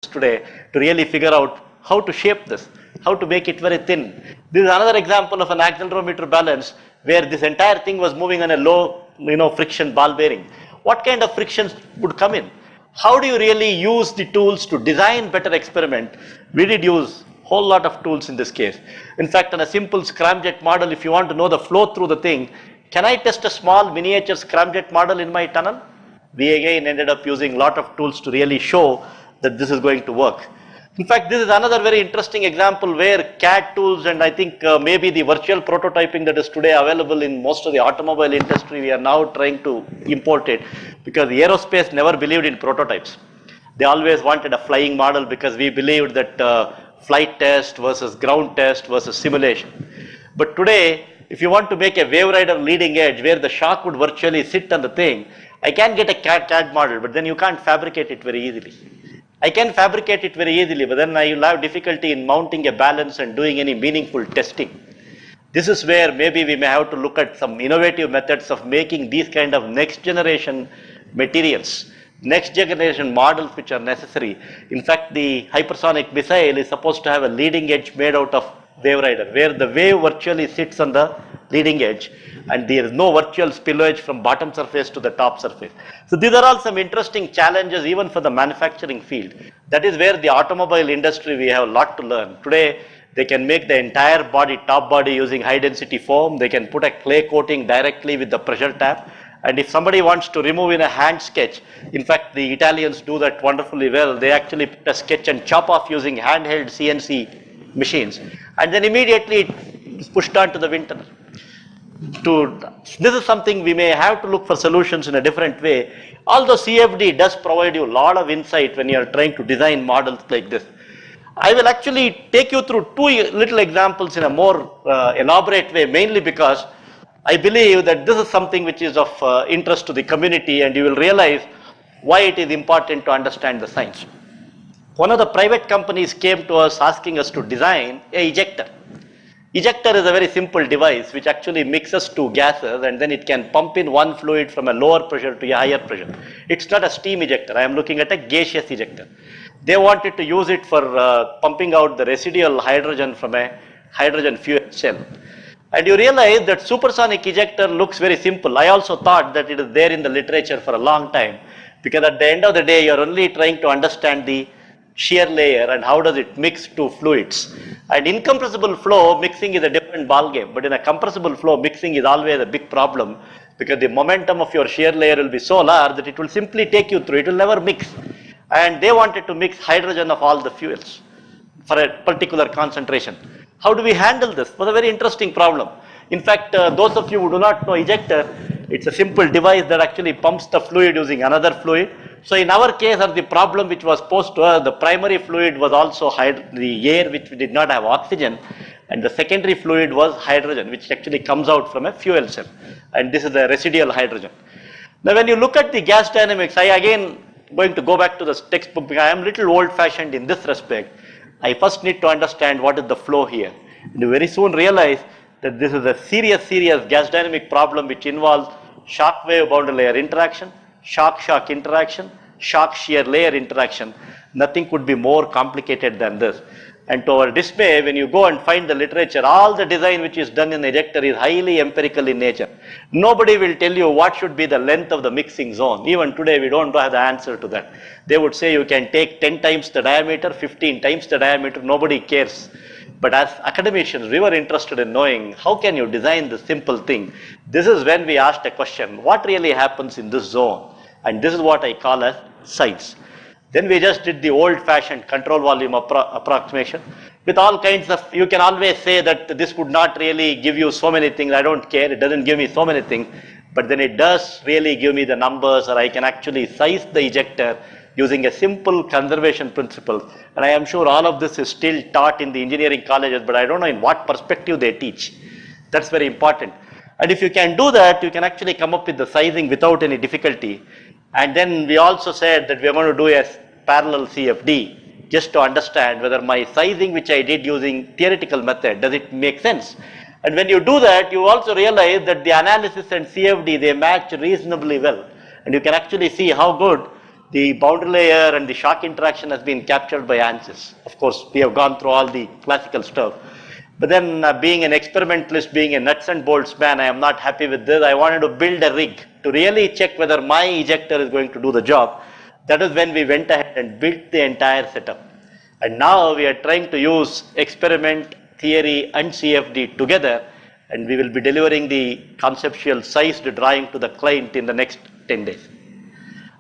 today to really figure out how to shape this, how to make it very thin. This is another example of an accelerometer balance where this entire thing was moving on a low, friction ball bearing. What kind of frictions would come in? How do you really use the tools to design better experiment? We did use whole lot of tools in this case. In fact, on a simple scramjet model, if you want to know the flow through the thing, can I test a small miniature scramjet model in my tunnel? We again ended up using a lot of tools to really show that this is going to work. In fact, this is another very interesting example where CAD tools and I think maybe the virtual prototyping that is today available in most of the automobile industry, we are now trying to import it because the aerospace never believed in prototypes. They always wanted a flying model because we believed that flight test versus ground test versus simulation. But today, if you want to make a wave rider leading edge where the shock would virtually sit on the thing, I can get a CAD model, but then you can't fabricate it very easily. I can fabricate it very easily, but then I will have difficulty in mounting a balance and doing any meaningful testing. This is where maybe we may have to look at some innovative methods of making these kind of next generation materials, next generation models which are necessary. In fact, the hypersonic missile is supposed to have a leading edge made out of wave rider, where the wave virtually sits on the leading edge and there is no virtual spillage from bottom surface to the top surface. So these are all some interesting challenges even for the manufacturing field. That is where the automobile industry, we have a lot to learn. Today, they can make the entire body, top body using high density foam. They can put a clay coating directly with the pressure tap. And if somebody wants to remove in a hand sketch, in fact, the Italians do that wonderfully well. They actually put a sketch and chop off using handheld CNC machines. And then immediately it's pushed onto the wind tunnel. This is something we may have to look for solutions in a different way. Although CFD does provide you a lot of insight when you are trying to design models like this. I will actually take you through two little examples in a more elaborate way, mainly because I believe that this is something which is of interest to the community and you will realize why it is important to understand the science. One of the private companies came to us asking us to design an ejector. Ejector is a very simple device which actually mixes two gases and then it can pump in one fluid from a lower pressure to a higher pressure. It's not a steam ejector. I am looking at a gaseous ejector. They wanted to use it for pumping out the residual hydrogen from a hydrogen fuel cell. And you realize that supersonic ejector looks very simple. I also thought that it is there in the literature for a long time because at the end of the day you are only trying to understand the shear layer and how does it mix two fluids. And incompressible flow mixing is a different ball game, but in a compressible flow mixing is always a big problem because the momentum of your shear layer will be so large that it will simply take you through, it will never mix. And they wanted to mix hydrogen of all the fuels for a particular concentration. How do we handle this? It was a very interesting problem. In fact, those of you who do not know ejector, it's a simple device that actually pumps the fluid using another fluid. So in our case, the problem which was posed to us, the primary fluid was also the air which did not have oxygen, and the secondary fluid was hydrogen which actually comes out from a fuel cell, and this is the residual hydrogen. Now when you look at the gas dynamics, I again going to go back to the textbook because I am a little old fashioned in this respect. I first need to understand what is the flow here, and you very soon realize that this is a serious gas dynamic problem which involves shock wave boundary layer interaction, shock interaction, shock shear layer interaction. Nothing could be more complicated than this. And to our dismay, when you go and find the literature, all the design which is done in the ejector is highly empirical in nature. Nobody will tell you what should be the length of the mixing zone. Even today, we don't have the answer to that. They would say you can take 10 times the diameter, 15 times the diameter, nobody cares. But as academicians, we were interested in knowing how can you design this simple thing. This is when we asked a question, what really happens in this zone? And this is what I call as size. Then we just did the old-fashioned control volume approximation with all kinds of, you can always say that this would not really give you so many things, I don't care, it doesn't give me so many things, but then it does really give me the numbers, or I can actually size the ejector using a simple conservation principle. And I am sure all of this is still taught in the engineering colleges, but I don't know in what perspective they teach. That's very important. And if you can do that, you can actually come up with the sizing without any difficulty. And then we also said that we are going to do a parallel CFD just to understand whether my sizing which I did using theoretical method, does it make sense? And when you do that, you also realize that the analysis and CFD, they match reasonably well. And you can actually see how good the boundary layer and the shock interaction has been captured by ANSYS. Of course, we have gone through all the classical stuff. But then being an experimentalist, being a nuts and bolts man, I am not happy with this. I wanted to build a rig to really check whether my ejector is going to do the job. That is when we went ahead and built the entire setup. And now we are trying to use experiment, theory and CFD together, and we will be delivering the conceptual sized drawing to the client in the next 10 days.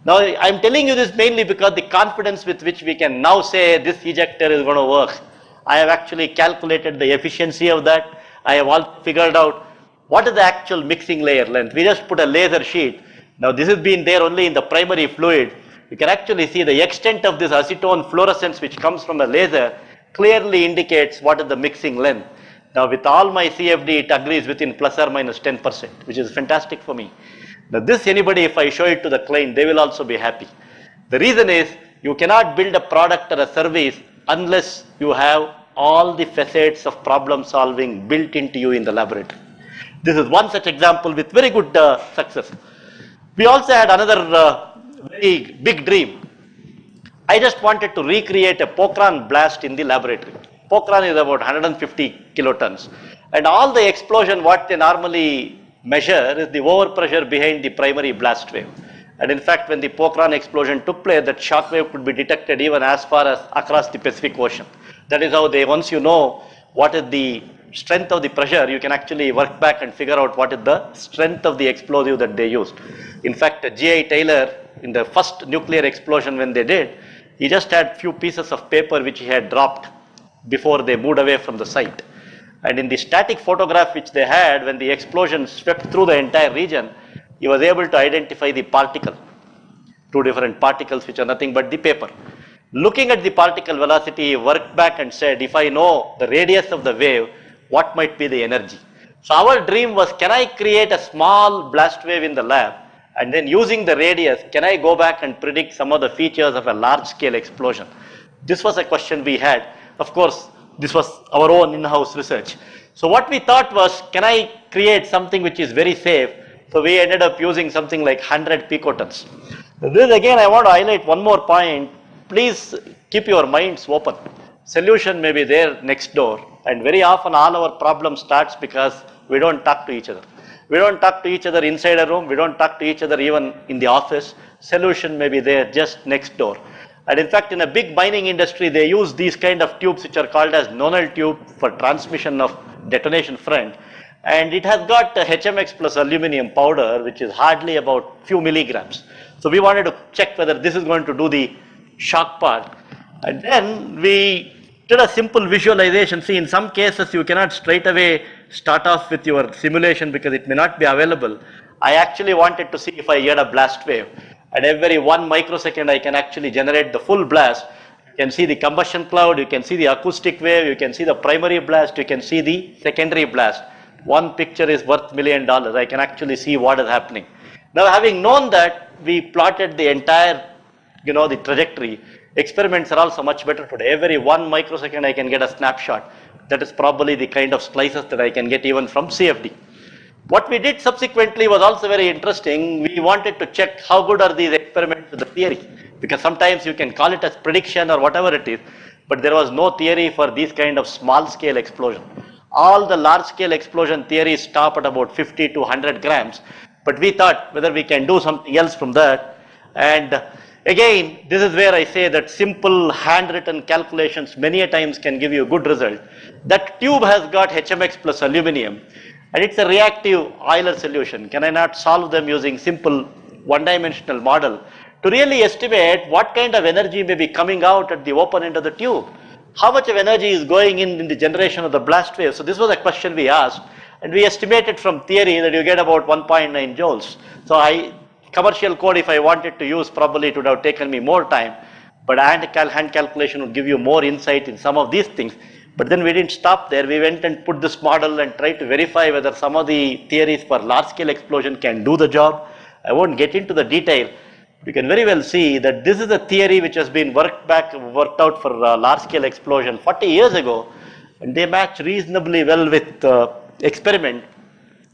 Now I am telling you this mainly because the confidence with which we can now say this ejector is going to work. I have actually calculated the efficiency of that. I have all figured out what is the actual mixing layer length. We just put a laser sheet. Now this has been there only in the primary fluid. You can actually see the extent of this acetone fluorescence which comes from a laser clearly indicates what is the mixing length. Now with all my CFD it agrees within plus or minus 10%, which is fantastic for me. Now this anybody, if I show it to the client, they will also be happy. The reason is you cannot build a product or a service unless you have all the facets of problem solving built into you in the laboratory. This is one such example with very good success. We also had another very big dream. I just wanted to recreate a Pokhran blast in the laboratory. Pokhran is about 150 kilotons. And all the explosion, what they normally measure is the overpressure behind the primary blast wave. And in fact, when the Pokhran explosion took place, that shock wave could be detected even as far as across the Pacific Ocean. That is how they, once you know what is the strength of the pressure, you can actually work back and figure out what is the strength of the explosive that they used. In fact, G.I. Taylor, in the first nuclear explosion when they did, he just had few pieces of paper which he had dropped before they moved away from the site. And in the static photograph which they had, when the explosion swept through the entire region, he was able to identify the particle, two different particles which are nothing but the paper. Looking at the particle velocity, he worked back and said, if I know the radius of the wave, what might be the energy? So our dream was, can I create a small blast wave in the lab, and then using the radius, can I go back and predict some of the features of a large scale explosion? This was a question we had. Of course, this was our own in-house research. So what we thought was, can I create something which is very safe? So we ended up using something like 100 picotons. This again, I want to highlight one more point. Please keep your minds open. Solution may be there next door, and very often all our problem starts because we don't talk to each other. We don't talk to each other inside a room. We don't talk to each other even in the office. Solution may be there just next door. And in fact, in a big mining industry, they use these kind of tubes which are called as nonal tube for transmission of detonation front. And it has got a HMX plus aluminum powder, which is hardly about few milligrams. So we wanted to check whether this is going to do the shock part. And then we did a simple visualization. See, in some cases, you cannot straight away start off with your simulation because it may not be available. I actually wanted to see if I get a blast wave. At every 1 microsecond, I can actually generate the full blast. You can see the combustion cloud, you can see the acoustic wave, you can see the primary blast, you can see the secondary blast. One picture is worth $1 million. I can actually see what is happening. Now, having known that, we plotted the entire, the trajectory. Experiments are also much better today. Every 1 microsecond, I can get a snapshot. That is probably the kind of slices that I can get even from CFD. What we did subsequently was also very interesting. We wanted to check how good are these experiments with the theory, because sometimes you can call it as prediction or whatever it is, but there was no theory for these kind of small scale explosion. All the large scale explosion theories stop at about 50 to 100 grams, but we thought whether we can do something else from that. And again, this is where I say that simple handwritten calculations many a times can give you a good result. That tube has got HMX plus aluminum, and it's a reactive Euler solution. Can I not solve them using simple one-dimensional model to really estimate what kind of energy may be coming out at the open end of the tube? How much of energy is going in the generation of the blast wave? So this was a question we asked, and we estimated from theory that you get about 1.9 joules. So commercial code, if I wanted to use, probably it would have taken me more time, but hand calculation would give you more insight in some of these things. But then we didn't stop there. We went and put this model and tried to verify whether some of the theories for large scale explosion can do the job. I won't get into the detail. You can very well see that this is a theory which has been worked out for large scale explosion 40 years ago, and they match reasonably well with experiment,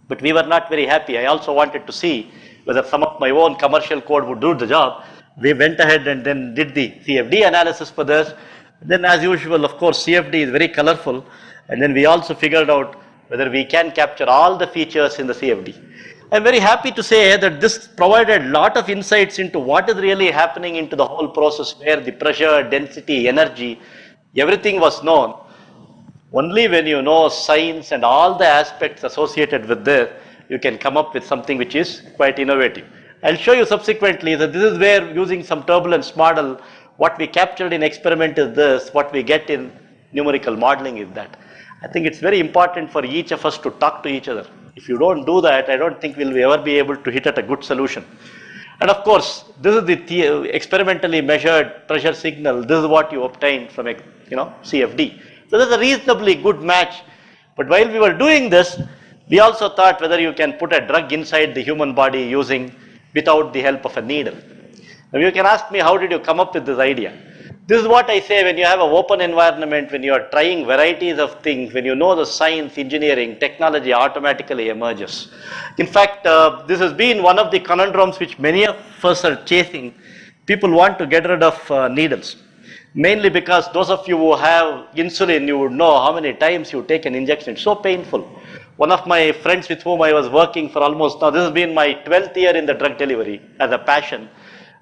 but we were not very happy. I also wanted to see whether some of my own commercial code would do the job. We went ahead and then did the CFD analysis for this. Then as usual, of course, CFD is very colorful. And then we also figured out whether we can capture all the features in the CFD. I'm very happy to say that this provided a lot of insights into what is really happening into the whole process, where the pressure, density, energy, everything was known. Only when you know science and all the aspects associated with this, you can come up with something which is quite innovative. I'll show you subsequently that this is where, using some turbulence model, what we captured in experiment is this, what we get in numerical modeling is that. I think it's very important for each of us to talk to each other. If you don't do that, I don't think we'll ever be able to hit at a good solution. And of course, this is the experimentally measured pressure signal. This is what you obtained from a CFD. So there's a reasonably good match. But while we were doing this, we also thought whether you can put a drug inside the human body without the help of a needle. Now you can ask me, how did you come up with this idea? This is what I say when you have an open environment, when you are trying varieties of things, when you know the science, engineering, technology automatically emerges. In fact, this has been one of the conundrums which many of us are chasing. People want to get rid of needles. Mainly because those of you who have insulin, you would know how many times you take an injection. It's so painful. One of my friends with whom I was working for almost, now this has been my 12th year in the drug delivery as a passion.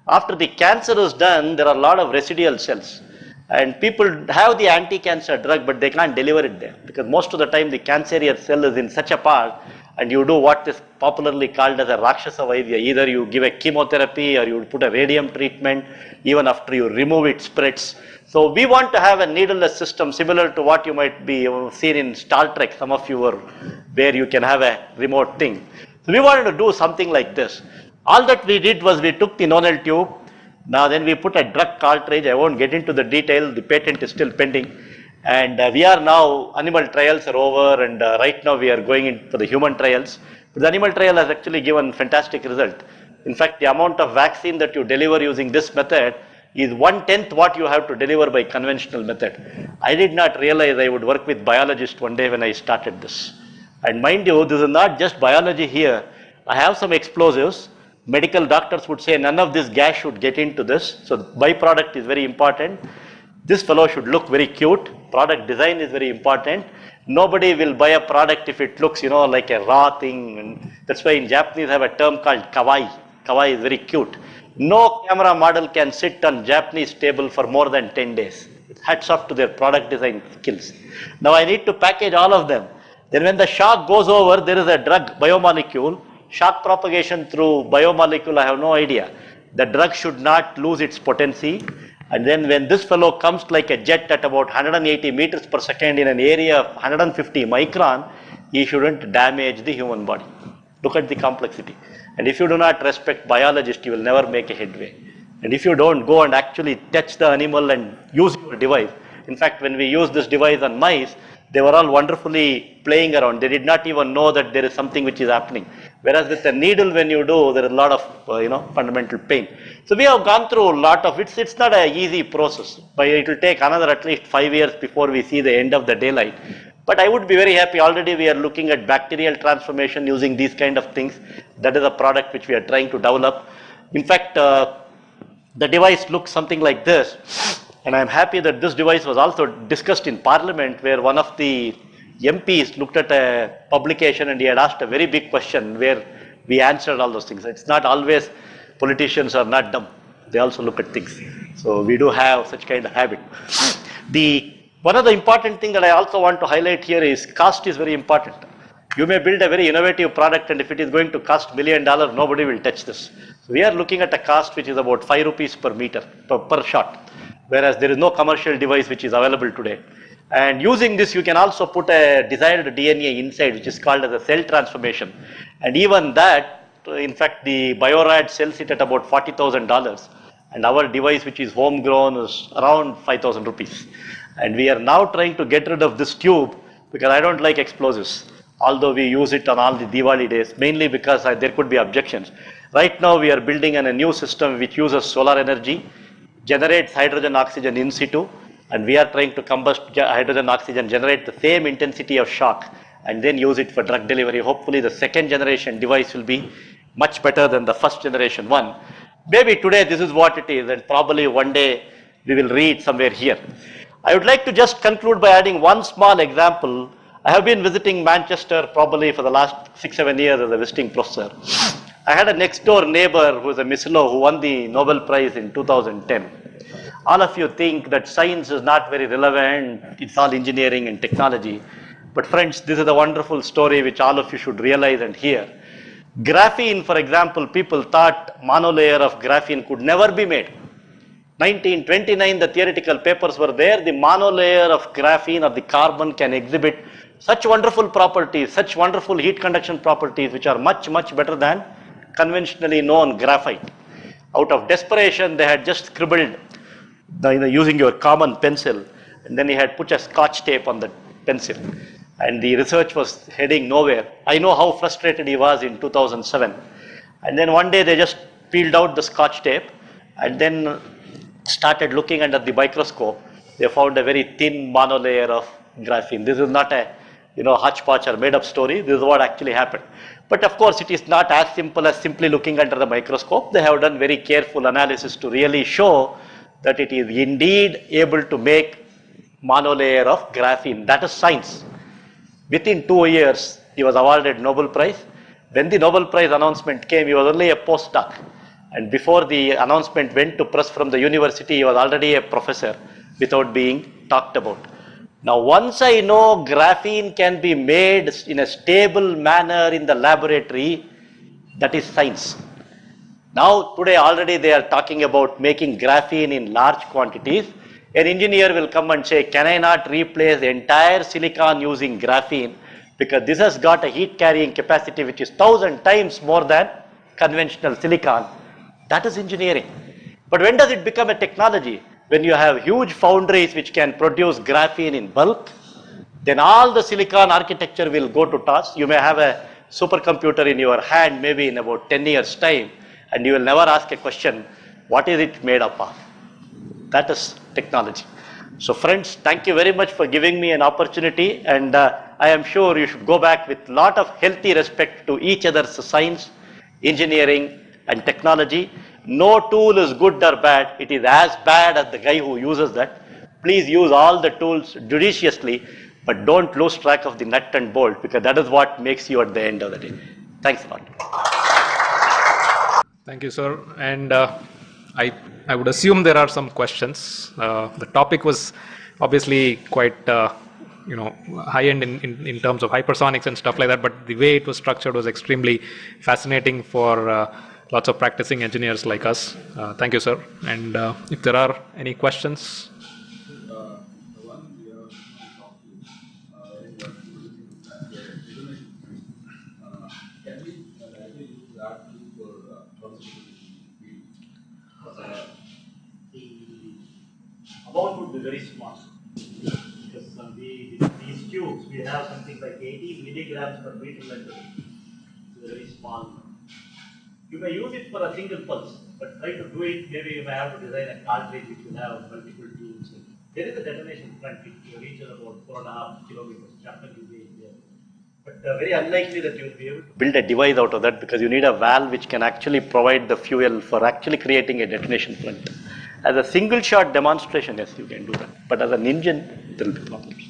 After the cancer is done, there are a lot of residual cells. And people have the anti-cancer drug, but they can't deliver it there. Because most of the time the cancerous cell is in such a part, and you do what is popularly called as a Rakshasa Vaidya. Either you give a chemotherapy or you put a radium treatment. Even after you remove it, spreads. So we want to have a needleless system similar to what you might be seen in Star Trek. Some of you were where you can have a remote thing. So we wanted to do something like this. All that we did was we took the nonal tube. Now then we put a drug cartridge. I won't get into the detail. The patent is still pending. And we are now, animal trials are over, and right now we are going in for the human trials. But the animal trial has actually given fantastic result. In fact, the amount of vaccine that you deliver using this method is 1/10 what you have to deliver by conventional method. I did not realize I would work with biologists one day when I started this. And mind you, this is not just biology here. I have some explosives. Medical doctors would say none of this gas should get into this. So the byproduct is very important. This fellow should look very cute. Product design is very important. Nobody will buy a product if it looks, like a raw thing. And that's why in Japanese have a term called kawaii. Kawaii is very cute. No camera model can sit on Japanese table for more than 10 days. Hats off to their product design skills. Now I need to package all of them. Then when the shock goes over, there is a drug, biomolecule. Shock propagation through biomolecule, I have no idea. The drug should not lose its potency. And then when this fellow comes like a jet at about 180 meters per second in an area of 150 micron, he shouldn't damage the human body. Look at the complexity. And if you do not respect biologists, you will never make a headway. And if you don't go and actually touch the animal and use your device. In fact, when we used this device on mice, they were all wonderfully playing around. They did not even know that there is something which is happening. Whereas with a needle, when you do, there is a lot of fundamental pain. So we have gone through a lot of it. It's not an easy process. But it will take another at least 5 years before we see the end of the daylight. But I would be very happy. Already we are looking at bacterial transformation using these kind of things. That is a product which we are trying to develop. In fact, the device looks something like this. And I'm happy that this device was also discussed in Parliament, where one of the MPs looked at a publication and he had asked a very big question where we answered all those things. It's not always politicians are not dumb. They also look at things. So we do have such kind of habit. One of the important thing that I also want to highlight here is cost is very important. You may build a very innovative product, and if it is going to cost $1 million, nobody will touch this. So we are looking at a cost which is about 5 rupees per meter, per shot. Whereas there is no commercial device which is available today. And using this, you can also put a desired DNA inside, which is called as a cell transformation. And even that, in fact, the Biorad sells it at about $40,000. And our device, which is homegrown, is around 5,000 rupees. And we are now trying to get rid of this tube because I don't like explosives. Although we use it on all the Diwali days, mainly because there could be objections. Right now, we are building a new system which uses solar energy, generates hydrogen oxygen in situ, and we are trying to combust hydrogen oxygen, generate the same intensity of shock, and then use it for drug delivery. Hopefully the second generation device will be much better than the first generation one. Maybe today this is what it is, and probably one day we will read somewhere here. I would like to just conclude by adding one small example. I have been visiting Manchester probably for the last 6-7 years as a visiting professor. I had a next door neighbor who is a Missilo who won the Nobel Prize in 2010. All of you think that science is not very relevant, it's all engineering and technology. But friends, this is a wonderful story which all of you should realize and hear. Graphene, for example, people thought monolayer of graphene could never be made. 1929, the theoretical papers were there. The monolayer of graphene or the carbon can exhibit such wonderful properties, such wonderful heat conduction properties, which are much, much better than conventionally known graphite. Out of desperation, they had just scribbled using your common pencil, and then he had put a scotch tape on the pencil. And the research was heading nowhere. I know how frustrated he was in 2007. And then one day they just peeled out the scotch tape and then started looking under the microscope. They found a very thin monolayer of graphene. This is not a hodgepodge or made up story. This is what actually happened. But of course, it is not as simple as simply looking under the microscope. They have done very careful analysis to really show that it is indeed able to make monolayer of graphene. That is science. Within 2 years, he was awarded Nobel Prize. When the Nobel Prize announcement came, he was only a postdoc. And before the announcement went to press from the university, he was already a professor without being talked about. Now, once I know graphene can be made in a stable manner in the laboratory, that is science. Now, today already they are talking about making graphene in large quantities. An engineer will come and say, can I not replace the entire silicon using graphene? Because this has got a heat carrying capacity which is 1,000 times more than conventional silicon. That is engineering. But when does it become a technology? When you have huge foundries which can produce graphene in bulk, then all the silicon architecture will go to toss. You may have a supercomputer in your hand maybe in about 10 years time, and you will never ask a question, what is it made up of? That is technology. So friends, thank you very much for giving me an opportunity, and I am sure you should go back with a lot of healthy respect to each other's science, engineering and technology. No tool is good or bad. It is as bad as the guy who uses that. Please use all the tools judiciously, but don't lose track of the nut and bolt, because that is what makes you at the end of the day. Thanks a lot. Thank you, sir. And I would assume there are some questions. The topic was obviously quite high end in terms of hypersonics and stuff like that, but the way it was structured was extremely fascinating for lots of practicing engineers like us. Thank you, sir. And if there are any questions. Amount would be very small, because these tubes, we have something like 80 milligrams per meter length. It's very small. You may use it for a single pulse, but try to do it, maybe you may have to design a cartridge which will have multiple tubes. There is a detonation front which you reach about 4.5 kilometers. Chapter will be there. But very unlikely that you will be able to build a device out of that, because you need a valve which can actually provide the fuel for actually creating a detonation front. As a single shot demonstration, yes, you can do that. But as an engine, there will be problems.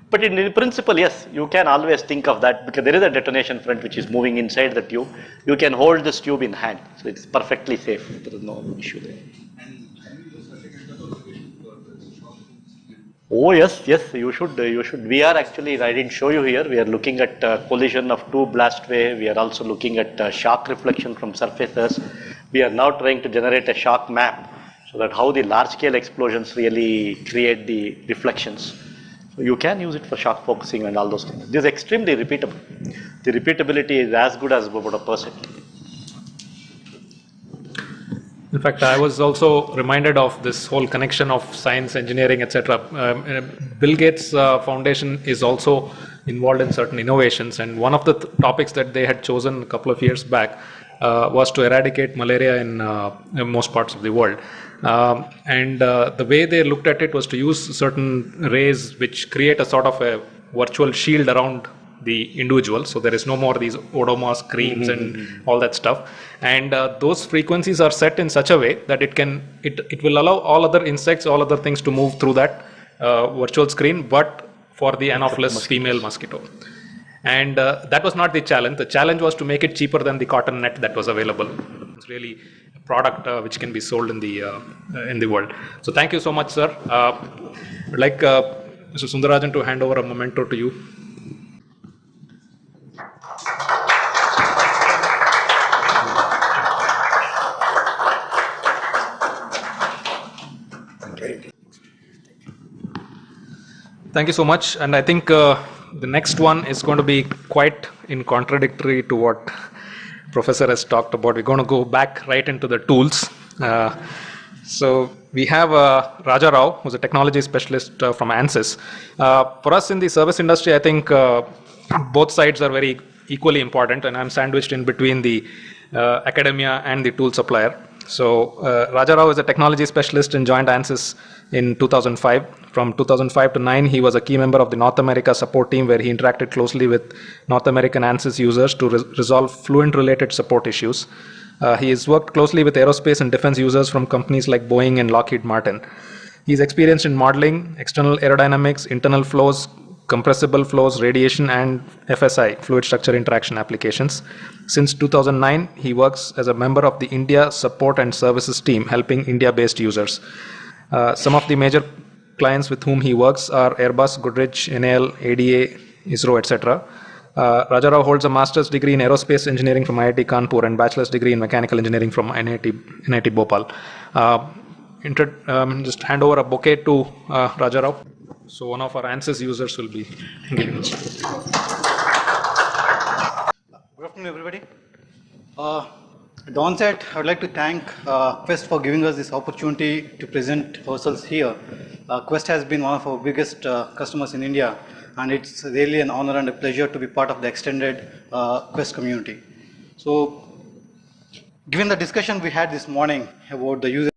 But in principle, yes, you can always think of that, because there is a detonation front which is moving inside the tube. You can hold this tube in hand, so it's perfectly safe. There is no issue there. Oh yes, you should. We are actually, I didn't show you here, we are looking at collision of two blast wave. We are also looking at shock reflection from surfaces. We are now trying to generate a shock map, so that how the large scale explosions really create the reflections. So you can use it for shock focusing and all those things. This is extremely repeatable. The repeatability is as good as about 1%. In fact, I was also reminded of this whole connection of science, engineering, etc. Bill Gates Foundation is also involved in certain innovations, and one of the topics that they had chosen a couple of years back was to eradicate malaria in most parts of the world. The way they looked at it was to use certain rays which create a sort of a virtual shield around the individual. So there is no more these odomos screens and all that stuff. And those frequencies are set in such a way that it will allow all other insects, all other things to move through that virtual screen, but for the Anopheles female mosquito. And that was not the challenge. The challenge was to make it cheaper than the cotton net that was available. It's really a product which can be sold in the world. So thank you so much, sir. I'd like Mr. Sundarajan to hand over a memento to you. Thank you so much. And I think the next one is going to be quite in contradictory to what Professor has talked about. We're going to go back right into the tools. So we have Raja Rao, who's a technology specialist from ANSYS. For us in the service industry, I think both sides are very equally important, and I'm sandwiched in between the academia and the tool supplier. So Raja Rao is a technology specialist and joined ANSYS in 2005. From 2005 to 9, he was a key member of the North America support team, where he interacted closely with North American ANSYS users to resolve Fluent-related support issues. He has worked closely with aerospace and defense users from companies like Boeing and Lockheed Martin. He's experienced in modeling, external aerodynamics, internal flows, compressible flows, radiation, and FSI, fluid structure interaction applications. Since 2009, he works as a member of the India support and services team, helping India-based users. Some of the major clients with whom he works are Airbus, Goodrich, NAL, ADA, ISRO, etc. Raja Rao holds a master's degree in aerospace engineering from IIT Kanpur and bachelor's degree in mechanical engineering from NIT Bhopal. Just hand over a bouquet to Raja Rao. So one of our ANSYS users will be giving us. Good afternoon, everybody. At the onset, I would like to thank QuEST for giving us this opportunity to present ourselves here. QuEST has been one of our biggest customers in India, and it's really an honor and a pleasure to be part of the extended QuEST community. So, given the discussion we had this morning about the user